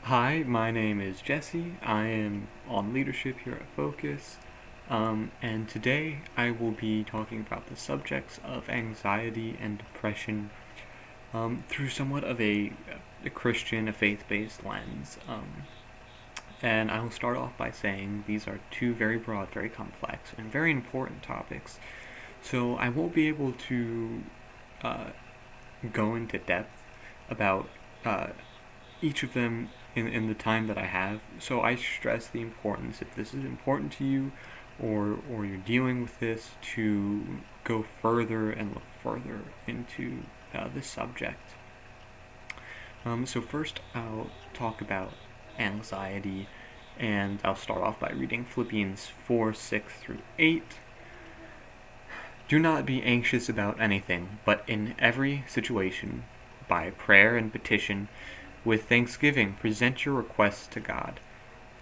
Hi, my name is Jesse. I am on leadership here at Focus. And today I will be talking about the subjects of anxiety and depression through somewhat of a Christian, a faith-based lens. And I will start off by saying these are two very broad, very complex, and very important topics. So I won't be able to uh, go into depth about each of them in the time that I have. So I stress the importance, if this is important to you or you're dealing with this, to go further and look further into this subject. So first I'll talk about anxiety, and I'll start off by reading Philippians 4:6-8. Do not be anxious about anything, but in every situation, by prayer and petition, with thanksgiving, present your requests to God,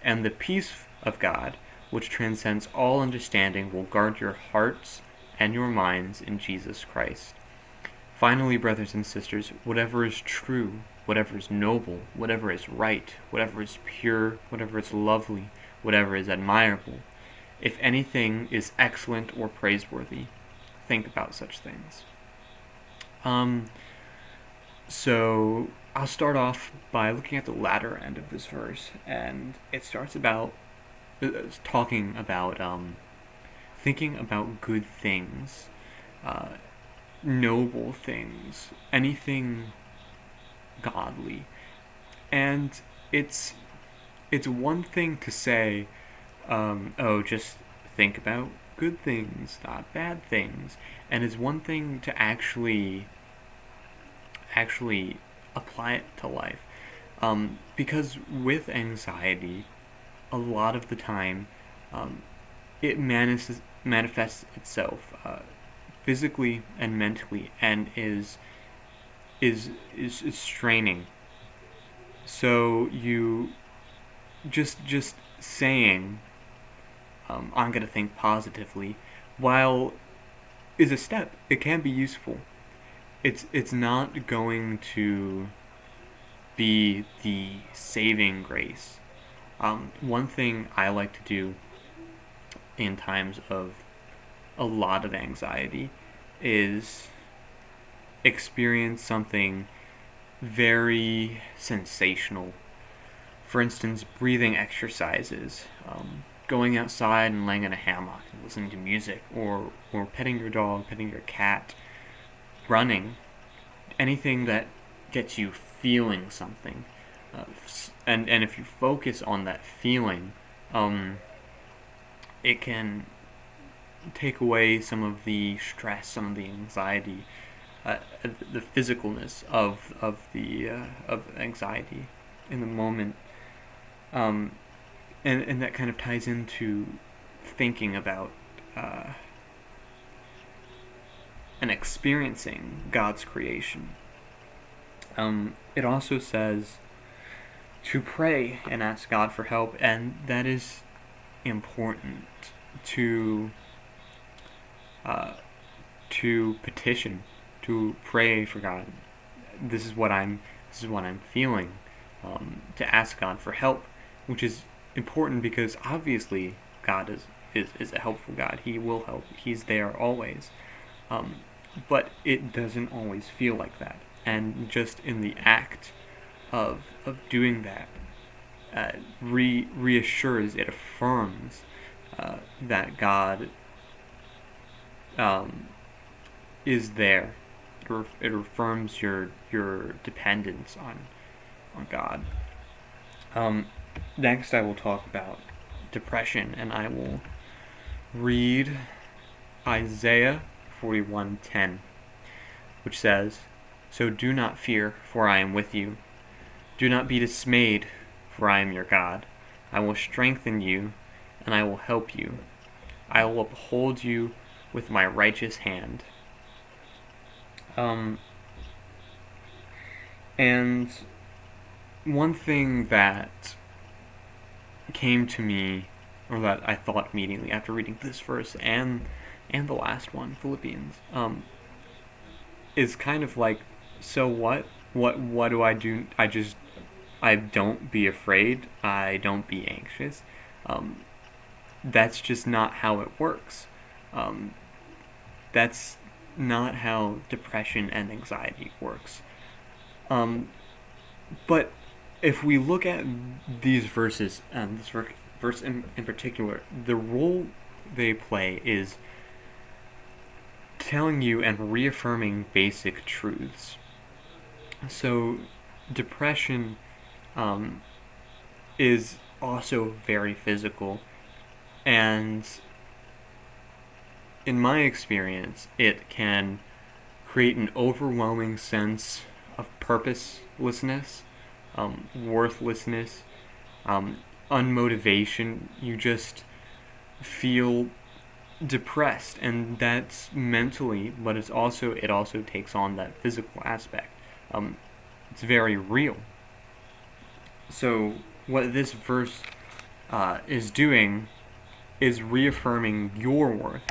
and the peace of God, which transcends all understanding, will guard your hearts and your minds in Jesus Christ. Finally, brothers and sisters, whatever is true, whatever is noble, whatever is right, whatever is pure, whatever is lovely, whatever is admirable, if anything is excellent or praiseworthy, think about such things. So I'll start off by looking at the latter end of this verse, and it starts about talking about thinking about good things, uh, noble things, anything godly, and it's one thing to say, oh, just think about good things, not bad things, and it's one thing to actually apply it to life. Because with anxiety, a lot of the time, it manifests itself physically and mentally, and is straining. So you just saying, I'm gonna think positively, while is a step. It can be useful. It's not going to be the saving grace. One thing I like to do in times of a lot of anxiety is experience something very sensational. For instance, breathing exercises, going outside and laying in a hammock and listening to music, or petting your dog, petting your cat, running, anything that gets you feeling something. And if you focus on that feeling, it can take away some of the stress, some of the anxiety, the physicalness of anxiety in the moment, and that kind of ties into thinking about and experiencing God's creation. It also says to pray and ask God for help, and that is important to petition, to pray for God. This is what I'm feeling. To ask God for help, which is important because obviously God is a helpful God. He will help. He's there always. But it doesn't always feel like that. And just in the act of doing that, reassures, it affirms that God is there. It affirms your dependence on God. Next, I will talk about depression, and I will read Isaiah 41:10, which says, "So do not fear, for I am with you. Do not be dismayed, for I am your God. I will strengthen you, and I will help you. I will uphold you with my righteous hand." And one thing that came to me, or that I thought immediately after reading this verse and the last one, Philippians, is kind of like, so what? What do I do? I just I don't be afraid, I don't be anxious. That's just not how it works. Um, that's not how depression and anxiety works. Um, but if we look at these verses, this verse in particular, the role they play is telling you and reaffirming basic truths. So, depression is also very physical, and in my experience, it can create an overwhelming sense of purposelessness, worthlessness, um, unmotivation. You just feel depressed, and that's mentally, but it also takes on that physical aspect. It's very real. So what this verse is doing is reaffirming your worth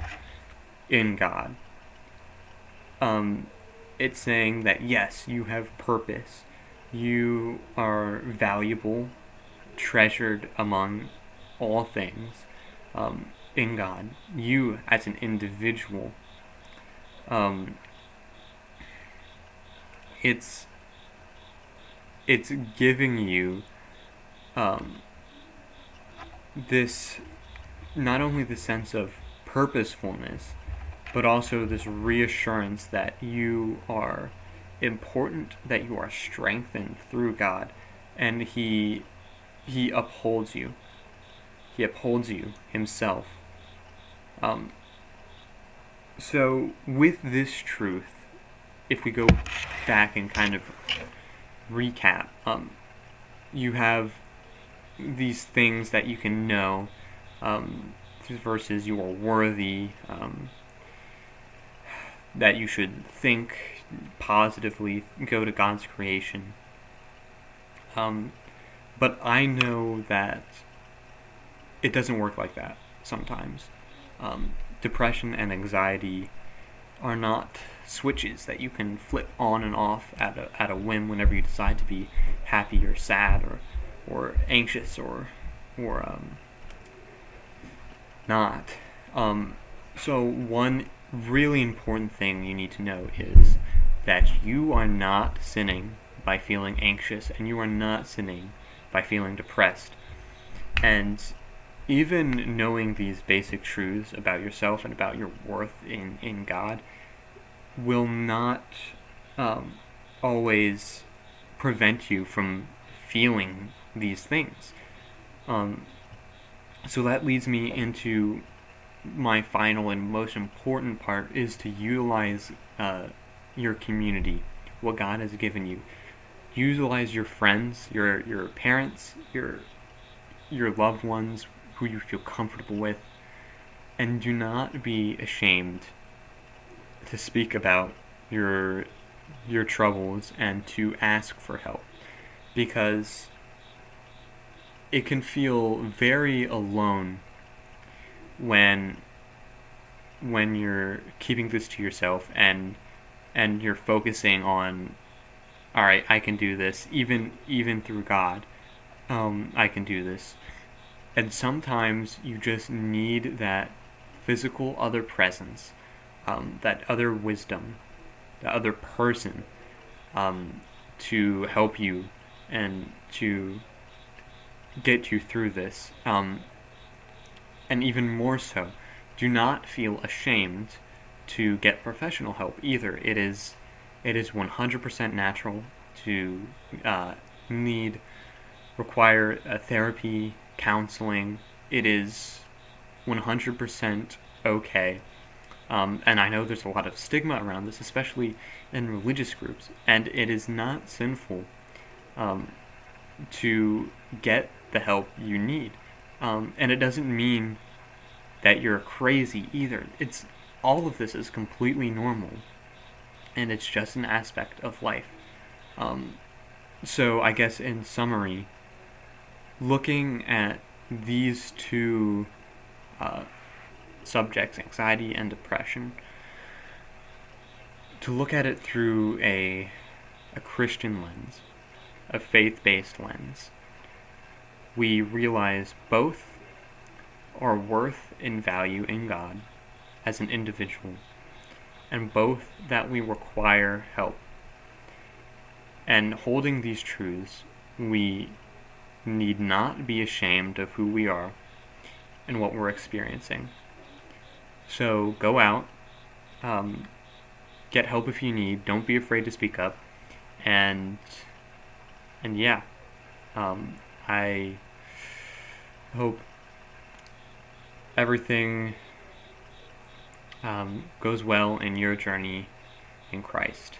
in God. It's saying that yes, you have purpose, you are valuable, treasured among all things in God. You as an individual, um, it's it's giving you this, not only the sense of purposefulness, but also this reassurance that you are important, that you are strengthened through God, and He upholds you. He upholds you Himself. Um, so with this truth, if we go back and kind of recap, you have these things that you can know. These verses, you are worthy, that you should think positively, go to God's creation. But I know that it doesn't work like that sometimes. Depression and anxiety are not switches that you can flip on and off at a whim whenever you decide to be happy or sad or anxious or not. So one really important thing you need to know is that you are not sinning by feeling anxious, and you are not sinning by feeling depressed. And even knowing these basic truths about yourself and about your worth in God will not always prevent you from feeling these things. So that leads me into my final and most important part, is to utilize your community, what God has given you. Utilize your friends, your parents, your loved ones who you feel comfortable with, and do not be ashamed to speak about your troubles and to ask for help, because it can feel very alone when you're keeping this to yourself and you're focusing on, all right, I can do this, even through God. I can do this. And sometimes you just need that physical other presence, that other wisdom, that other person, to help you and to get you through this. And even more so, do not feel ashamed to get professional help either. It is 100% natural to require therapy, counseling. It is 100% okay. And I know there's a lot of stigma around this, especially in religious groups, and it is not sinful to get the help you need. And it doesn't mean that you're crazy either. All of this is completely normal, and it's just an aspect of life. So I guess in summary, looking at these two subjects, anxiety and depression, to look at it through a Christian lens, a faith-based lens. We realize both our worth and value in God as an individual, and both that we require help. And holding these truths, we need not be ashamed of who we are and what we're experiencing. So go out, get help if you need. Don't be afraid to speak up, and yeah, I hope everything goes well in your journey in Christ.